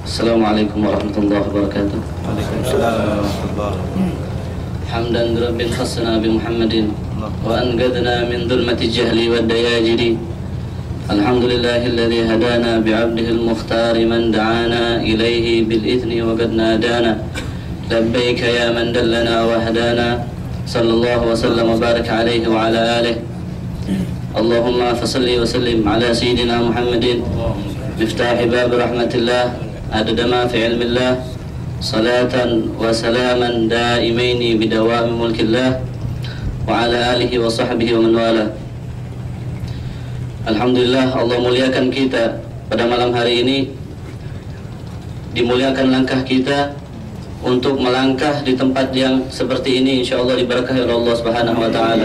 Assalamualaikum warahmatullahi wabarakatuh. Waalaikumsalam warahmatullahi Hamdan Rabbil khassana bi Muhammadin wa anqadna min dhulmati jahli wad dayajiri. Alhamdulillahilladzi hadana bi 'abdihi al-mukhtar man da'ana ilayhi bil idzni wa qad nadana. Labbaika ya man dallana wa hadana. Sallallahu wa sallam wa baraka alaihi wa ala alihi. Allahumma fasalli wa sallim ala sayyidina Muhammadin miftahi bab rahmatillah adada ma fi ilmillah. Salatan wa salaman daimaini bidawami mulkillah wa ala alihi wa sahbihi wa man wala. Alhamdulillah, Allah muliakan kita pada malam hari ini. Dimuliakan langkah kita untuk melangkah di tempat yang seperti ini, insyaallah diberkahi oleh Allah Subhanahu wa taala.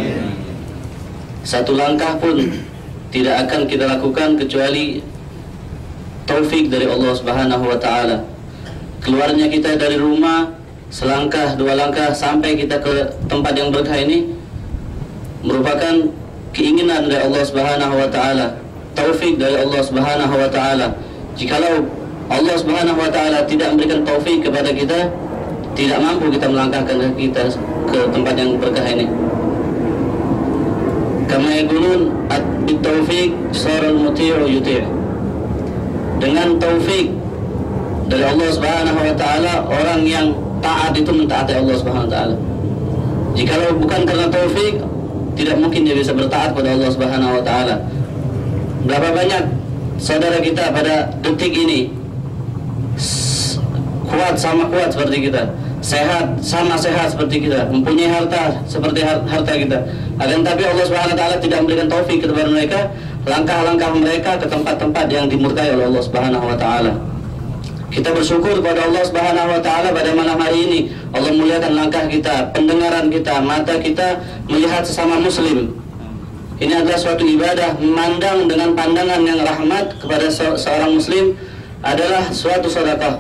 Satu langkah pun tidak akan kita lakukan kecuali taufik dari Allah Subhanahu wa taala. Keluarnya kita dari rumah selangkah dua langkah sampai kita ke tempat yang berkah ini merupakan keinginan dari Allah Subhanahu wa taala, taufik dari Allah Subhanahu wa taala. Jikalau Allah Subhanahu wa taala tidak memberikan taufik kepada kita, tidak mampu kita melangkahkan kita ke tempat yang berkah ini. Kama yaqulun at-taufiq saral muti'u yuti'. Dengan taufik dari Allah Subhanahu wa taala, orang yang taat itu mentaati Allah Subhanahu wa taala. Jikalau bukan karena taufik, tidak mungkin dia bisa bertaat pada Allah Subhanahu wa taala. Berapa banyak saudara kita pada detik ini kuat sama kuat seperti kita, sehat sama sehat seperti kita, mempunyai harta seperti harta kita. Akan tapi Allah Subhanahu wa taala tidak memberikan taufik kepada mereka, langkah-langkah mereka ke tempat-tempat yang dimurkai oleh Allah Subhanahu wa taala. Kita bersyukur kepada Allah Subhanahu wa taala pada malam hari ini. Allah muliakan langkah kita, pendengaran kita, mata kita melihat sesama muslim. Ini adalah suatu ibadah. Memandang dengan pandangan yang rahmat kepada seorang muslim adalah suatu sedekah.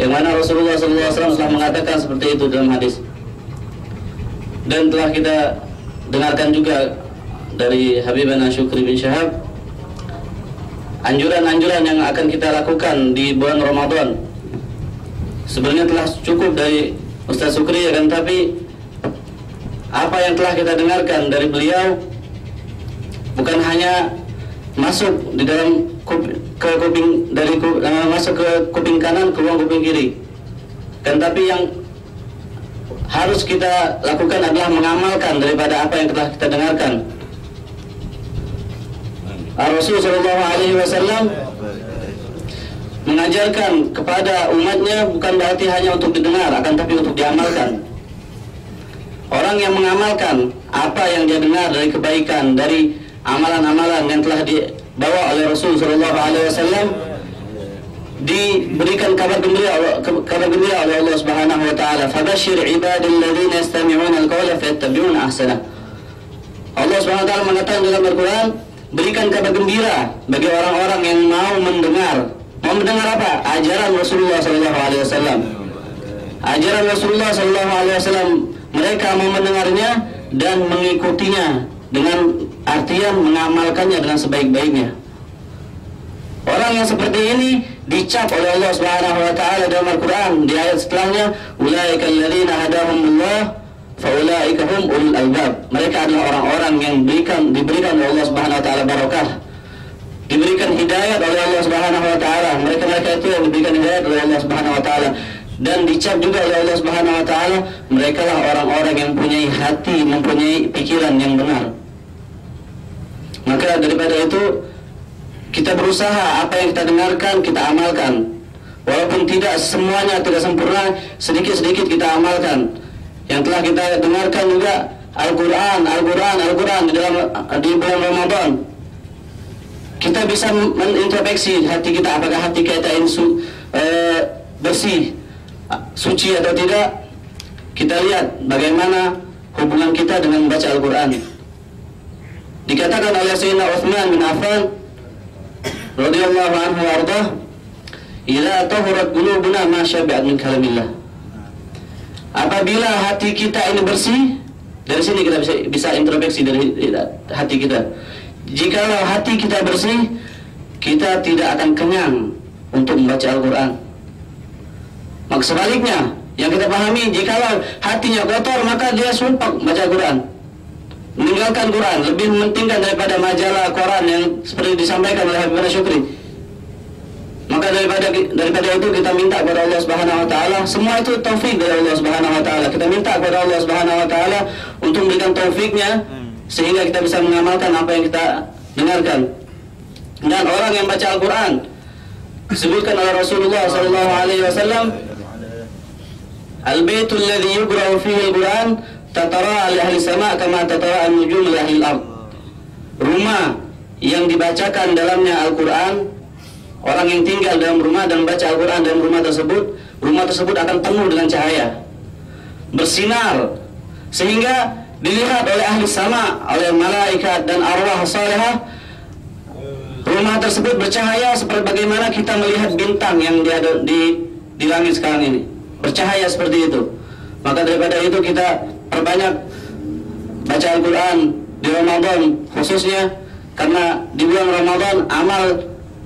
Yang mana Rasulullah SAW telah mengatakan seperti itu dalam hadis. Dan telah kita dengarkan juga dari Habibana Syukri bin Syahab anjuran-anjuran yang akan kita lakukan di bulan Ramadan. Sebenarnya telah cukup dari Ustaz Syukri, akan tapi apa yang telah kita dengarkan dari beliau bukan hanya masuk di dalam kuping dari masuk ke kuping kanan, keluar kuping kiri. Kan tapi yang harus kita lakukan adalah mengamalkan daripada apa yang telah kita dengarkan. Rasulullah SAW mengajarkan kepada umatnya bukan berarti hanya untuk didengar, akan tapi untuk diamalkan. Orang yang mengamalkan apa yang dia dengar dari kebaikan, dari amalan-amalan yang telah dibawa oleh Rasulullah SAW, diberikan kabar gembira oleh Allah Subhanahu wa taala. Fabashshir ibadil ladzina yastami'una al-qawla fayattabi'una ahsanah. Allah Subhanahu wa taala mengatakan dalam Al-Qur'an, berikan kabar gembira bagi orang-orang yang mau mendengar. Mau mendengar apa? Ajaran Rasulullah SAW. Ajaran Rasulullah SAW. Mereka mau mendengarnya dan mengikutinya dengan artian mengamalkannya dengan sebaik-baiknya. Orang yang seperti ini dicap oleh Allah Subhanahu wa taala dalam Al-Qur'an di ayat setelahnya, ulaikal ladzina hadahumullah faulaika hum ulul albab. Mereka adalah orang-orang yang diberikan oleh Allah Subhanahu wa taala barakah, diberikan hidayat oleh Allah Subhanahu wa taala. Mereka itu yang diberikan hidayat oleh Allah Subhanahu wa taala, dan dicap juga oleh Allah Subhanahu wa taala, mereka lah orang-orang yang mempunyai hati, mempunyai pikiran yang benar. Maka daripada itu kita berusaha apa yang kita dengarkan kita amalkan. Walaupun tidak semuanya, tidak sempurna, sedikit-sedikit kita amalkan. Yang telah kita dengarkan juga Al-Quran di bulan Ramadan. Kita bisa menintrospeksi hati kita, apakah hati kita ini bersih, suci atau tidak. Kita lihat bagaimana hubungan kita dengan membaca Al-Quran. Dikatakan oleh Sayyidina Utsman bin Affan radhiyallahu anhu wa ardhah, "Idza tahurat qulubuna ma syabi'at min kalamillah." Apabila hati kita ini bersih, dari sini kita bisa introspeksi dari hati kita. Jikalau hati kita bersih, kita tidak akan kenyang untuk membaca Al-Quran. Maka sebaliknya, yang kita pahami, jikalau hatinya kotor, maka dia sumpah baca Al-Quran, meninggalkan Quran, lebih mementingkan daripada majalah koran yang seperti disampaikan oleh Habib Syukri. Maka daripada itu kita minta kepada Allah Subhanahu wa taala, semua itu taufik dari Allah Subhanahu wa taala. Kita minta kepada Allah Subhanahu wa taala untuk memberikan taufiknya sehingga kita bisa mengamalkan apa yang kita dengarkan. Dan orang yang baca Al-Quran disebutkan oleh Rasulullah sallallahu alaihi wasallam, "Al-baitul ladzi yuqra'u fihi al-Quran tatara li ahli sama' kama tatara an-nujum li ahli al-ard." Rumah yang dibacakan dalamnya Al-Quran, orang yang tinggal dalam rumah dan baca Al-Quran dalam rumah tersebut akan penuh dengan cahaya, bersinar, sehingga dilihat oleh ahli sama, oleh malaikat dan arwah salihah. Rumah tersebut bercahaya seperti bagaimana kita melihat bintang yang ada di langit sekarang ini, bercahaya seperti itu. Maka daripada itu kita perbanyak baca Al-Quran di Ramadan khususnya, karena di bulan Ramadan amal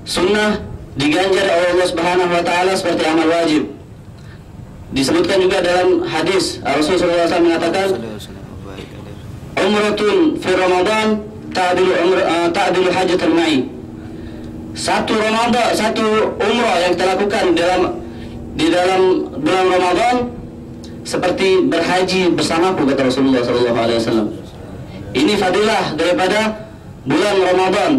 sunnah diganjar oleh Allah Subhanahu wa taala seperti amal wajib. Disebutkan juga dalam hadis Rasulullah SAW mengatakan, "Umratun fi Ramadan ta'dilu hajatan ma'i." Satu umrah yang kita lakukan di dalam bulan Ramadan seperti berhaji bersamaku, kata Rasulullah SAW. Ini fadilah daripada bulan Ramadan.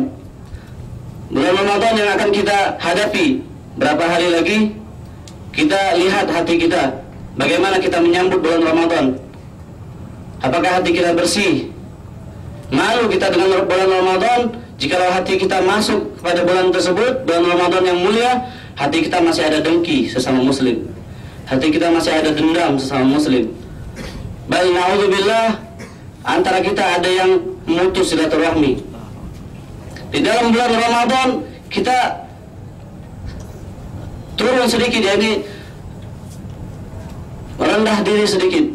Bulan Ramadan yang akan kita hadapi berapa hari lagi. Kita lihat hati kita, bagaimana kita menyambut bulan Ramadan. Apakah hati kita bersih? Malu kita dengan bulan Ramadan. Jikalau hati kita masuk pada bulan tersebut, bulan Ramadan yang mulia, hati kita masih ada dengki sesama muslim, hati kita masih ada dendam sesama muslim. Bal na'udzubillah, antara kita ada yang memutus silaturahmi. Di dalam bulan Ramadan kita turun sedikit, jadi merendah diri sedikit.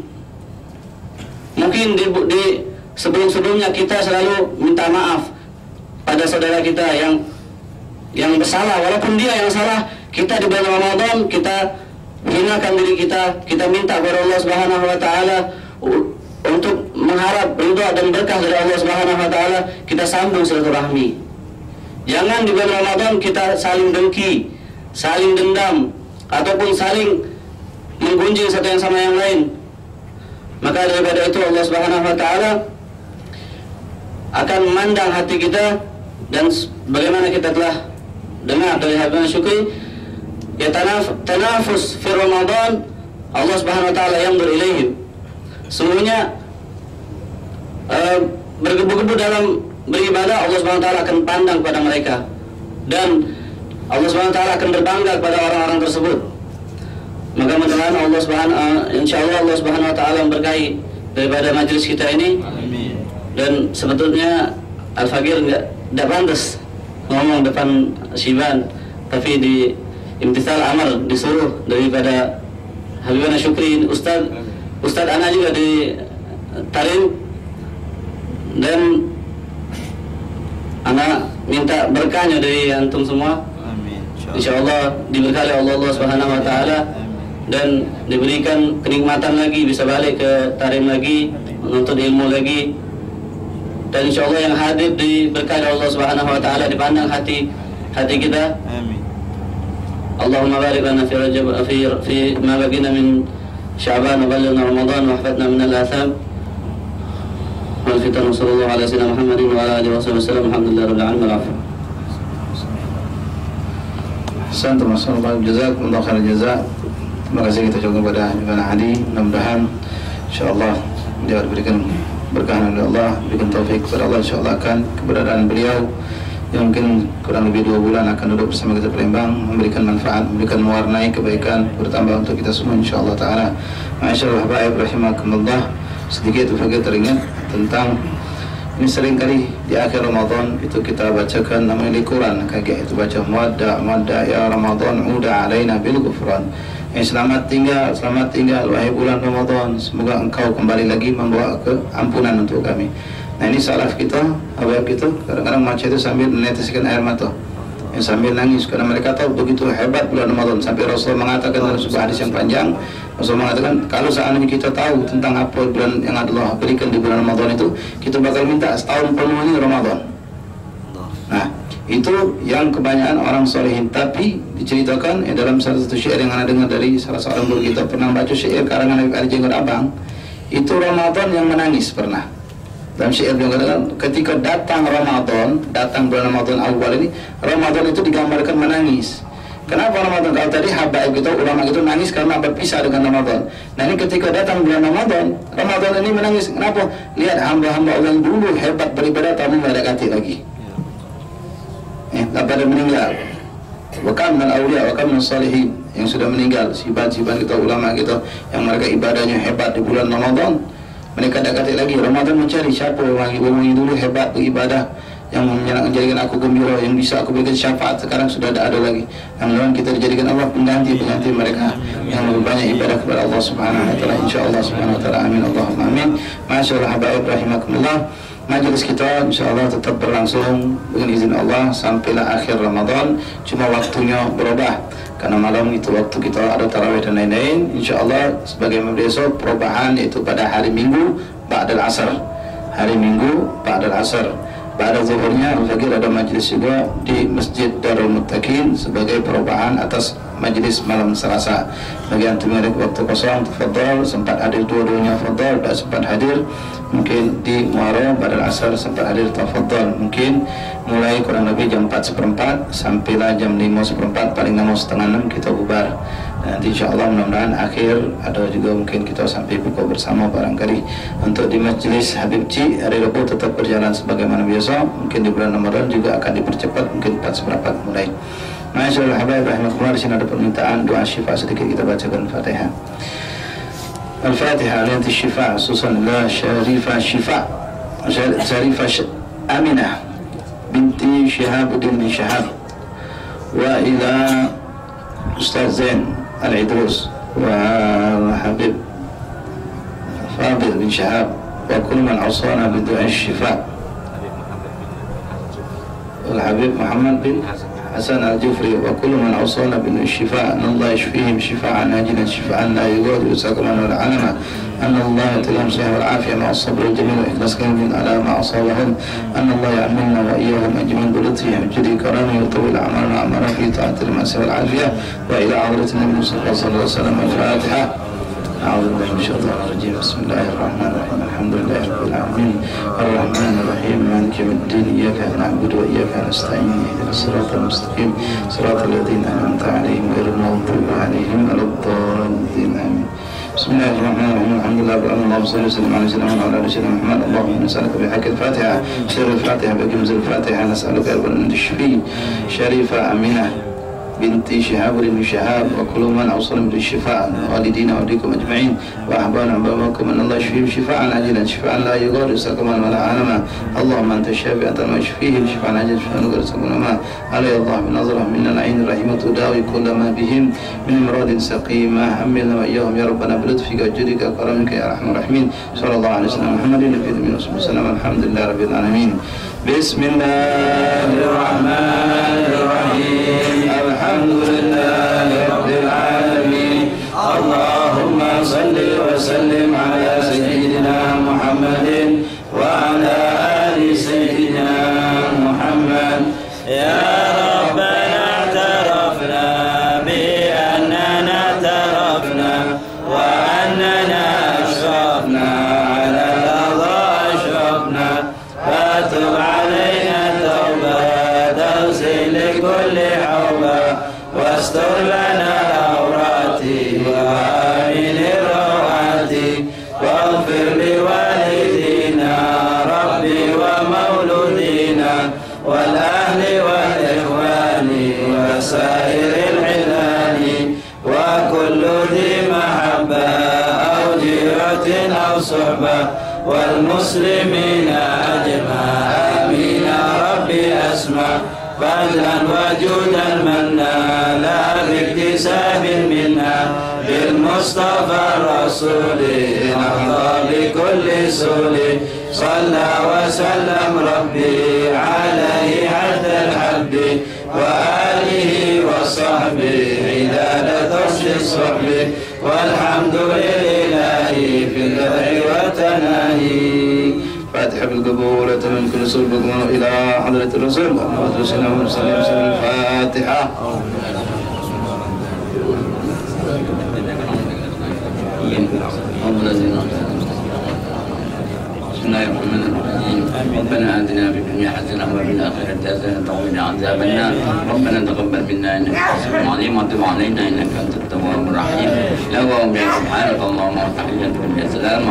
Mungkin di sebelum-sebelumnya kita selalu minta maaf pada saudara kita yang bersalah, walaupun dia yang salah. Kita di bulan Ramadan kita hinakan diri kita, kita minta kepada Allah Subhanahu wa taala untuk mengharap ridha dan berkah dari Allah Subhanahu wa taala. Kita sambung silaturahmi. Jangan di bulan Ramadan kita saling dengki, saling dendam, ataupun saling menggunjing satu yang sama yang lain. Maka daripada itu Allah Subhanahu wa taala akan memandang hati kita. Dan bagaimana kita telah dengar dari Habib Syukri, ya tanafus fi Ramadan, Allah Subhanahu wa taala yanzur ilaihim. Sungguhnya bergebu-gebu dalam beribadah, Allah Subhanahu wa taala akan pandang kepada mereka, dan Allah Subhanahu wa taala akan berbangga kepada orang-orang tersebut. Maka mudah-mudahan insyaallah Allah Subhanahu wa taala memberkahi daripada majelis kita ini. Amin. Dan sebetulnya Al-Faqir tidak pantas ngomong depan Syiban, tapi di Imtithal Amar disuruh daripada Habibana Syukri, Ustadz Ana juga di Tarim, dan Ana minta berkahnya dari antum semua. Amin. Insyaallah diberkahi Allah Subhanahu wa taala dan diberikan kenikmatan lagi, bisa balik ke Tarim lagi, menuntut ilmu lagi. Dan insyaallah yang hadir diberkahi Allah Subhanahu wa taala, dipandang hati kita. Amin. Allahumma barik lana fi Rajab fi ma baqina min Sya'ban wa ballighna Ramadan wa ihfadna min al-atham wal fitan. Sallallahu ala sayyidina Muhammadin wa ala alihi wasallam. Alhamdulillahirabbil alamin. Assalamualaikum warahmatullahi wabarakatuh. Jazakumullah khairan jazak. Terima kasih kita ucapkan kepada Ibn Hadi. Mudah-mudahan insyaallah dia diberikan berkah oleh Allah, berikan taufik kepada Allah. InsyaAllah akan keberadaan beliau yang mungkin kurang lebih 2 bulan akan duduk bersama kita Palembang, memberikan manfaat, memberikan mewarnai kebaikan bertambah untuk kita semua insyaAllah ta'ala. Ma'asyarul habaib rahimakumullah, sedikit Fakir teringat tentang ini. Sering kali di akhir Ramadan itu kita bacakan namanya Quran, kayak itu baca muadda ya Ramadan uda alaina bil ghufran. Selamat tinggal wahai bulan Ramadan, semoga engkau kembali lagi membawa keampunan untuk kami. Nah ini salaf kita, habaib kita, kadang-kadang baca itu sambil meneteskan air mata. yang sambil nangis karena mereka tahu begitu hebat bulan Ramadan. Sampai Rasulullah mengatakan dalam sebuah hadis yang panjang, Rasulullah mengatakan kalau seandainya kita tahu tentang apa bulan yang Allah berikan di bulan Ramadan itu, kita bakal minta setahun penuh ini Ramadan. Nah, itu yang kebanyakan orang solehin. Tapi diceritakan dalam salah satu syair yang anda dengar dari salah seorang guru kita, pernah baca syair karangan Habib Ali Jenggot Abang, itu Ramadan yang menangis pernah. Dalam syair dia katakan ketika datang Ramadan, datang bulan Ramadan awal ini, Ramadan itu digambarkan menangis. Kenapa Ramadan? Kalau tadi habaib kita, ulama itu nangis karena berpisah dengan Ramadan. Nah ini ketika datang bulan Ramadan, Ramadan ini menangis. Kenapa? Lihat hamba-hamba Allah yang dulu hebat beribadah, tapi tidak ada kati lagi. Pada meninggal. Wakam dan awliya, wakam dan salihin yang sudah meninggal, sibat-sibat kita, ulama kita yang mereka ibadahnya hebat di bulan Ramadan. Mereka tak kata lagi, Ramadan mencari siapa orang yang dulu hebat beribadah, yang menjadikan aku gembira, yang bisa aku berikan syafaat, sekarang sudah tak ada lagi. Namun kita dijadikan Allah pengganti mereka yang lebih banyak ibadah kepada Allah Subhanahu wa taala, insyaallah Subhanahu wa taala. Amin Allahumma amin. Masyaallah habaib rahimakumullah. Majelis kita insyaallah tetap berlangsung dengan izin Allah sampailah akhir Ramadan, cuma waktunya berubah. Karena malam itu waktu kita ada tarawih dan lain-lain. InsyaAllah sebagai besok perubahan itu pada hari Minggu ba'dal asar. Hari Minggu ba'dal asar. Pada zuhurnya al-fajr ada majlis juga di Masjid Darul Muttaqin sebagai perubahan atas majlis malam Selasa. Bagi antum yang ada waktu kosong, tafadhal, sempat hadir dua-duanya tafadhal, tak sempat hadir mungkin di Muharram ba'dal asar sempat hadir tafadhal. Mungkin mulai kurang lebih jam 4:15 sampailah jam 5:15, paling lama setengah 6 kita bubar. Nanti insyaAllah mudah-mudahan akhir ada juga mungkin kita sampai buka bersama barangkali. Untuk di Majlis Habib Ci hari Rabu tetap berjalan sebagaimana biasa. Mungkin di bulan Ramadan juga akan dipercepat, mungkin 4:15 mulai. Masyaallah habaib rahimakumullah. Di sini ada permintaan doa syifa sedikit kita bacakan Fatihah. Al-Fatihah lihat syifa khususan la syarifah syifa Syarifah Aminah binti Syihabuddin bin Syihab wa ila Ustaz Zain Al-Idrus wa Habib Fadil bin Syihab wa kullu man awsana bi du'a syifa Al-Habib Muhammad bin Hasan Al-Jufri wa kullu man awsana bin syifa Allah yashfihim shifaan ajilan shifaan la yughadiru saqaman wala alama أن الله يتلهم صحة والعافية مع الصبر الجميل وإخلاص كامل على ما أصابهم أن الله يعملنا وإياهم أجمعين بلطفه وجوده كرمه ويطول أعمالنا أعمالنا في طاعة المعصية والعافية وإلى عودة النبي صلى الله عليه وسلم. الفاتحة. أعوذ بالله من الشيطان الرجيم. بسم الله الرحمن الرحيم. الحمد لله رب العالمين الرحمن الرحيم مالك يوم الدين إياك نعبد وإياك نستعين اهدنا الصراط المستقيم صراط الذين أنعمت عليهم غير المغضوب عليهم ولا الضالين آمين. بسم الله الرحمن الرحيم الحمد لله رب العالمين اللهم صل وسلم على سيدنا محمد وعلى ال سيدنا محمد اللهم نسألك بحق الفاتحة سر الفاتحة بكنز الفاتحة نسألك أن تشفي شريفة أمينة binti Syihabuddin bin Syihab wa kullu man awsala bil shifa walidina wa likum ajma'in wa ahbana ba'akum an Allah yashfihim shifaan ajilan shifaan la yughadiru saqaman wala alama Allahumma anta syafi anta yashfihim shifaan ajilan shifaan la yughadiru saqaman ma alayhi Allah bin nazrah minna al-ain rahimatu dawi kull ma bihim min imradin saqima hamilna wa iyyahum ya rabbana bi lutfika judika karamika ya arhamar rahimin sallallahu alaihi wasallam Muhammadin nabiyina sallallahu alhamdulillahi rabbil alamin. Bismillahirrahmanirrahim. Alhamdulillahi rabbil alamin. Allahumma salli wa sallim ala sayyidina Muhammadin wa ala ali sayyidina Muhammad. Ya Rabbana tarafna bi annana tarafna wa annana ashrafna ala al-adha ashrafna fatub علينا توبة تغسل لكل حوبة واستر لنا العورات وآمن الروعات واغفر لوالدينا ربي ومولودينا والأهل والإخوان وسائر العلان وكل ذي محبة أو جيرة أو صحبة والمسلمين أجمعين آمين يا ربي أسمع فضلا وجودا منا لا باكتساب منا بالمصطفى الرسول نحظى بكل سول صلى وسلم ربي عليه عد الحب وآله وصحبه عداد طش الصحب والحمد لله في البر والتناهي. فاتحة بالقبول وتمن كل صلب إلى حضرة الرسول محمد رسول الله صلى الله عليه وسلم. الفاتحة. بسم الله الرحمن الرحيم. ربنا آتنا في الدنيا حسنة وفي الآخرة حسنة وقنا عذاب النار. ربنا تقبل منا إنك أنت السميع العليم وتب علينا إنك أنت التواب الرحيم. لهم سبحانك اللهم وتحياتهم يا سلام.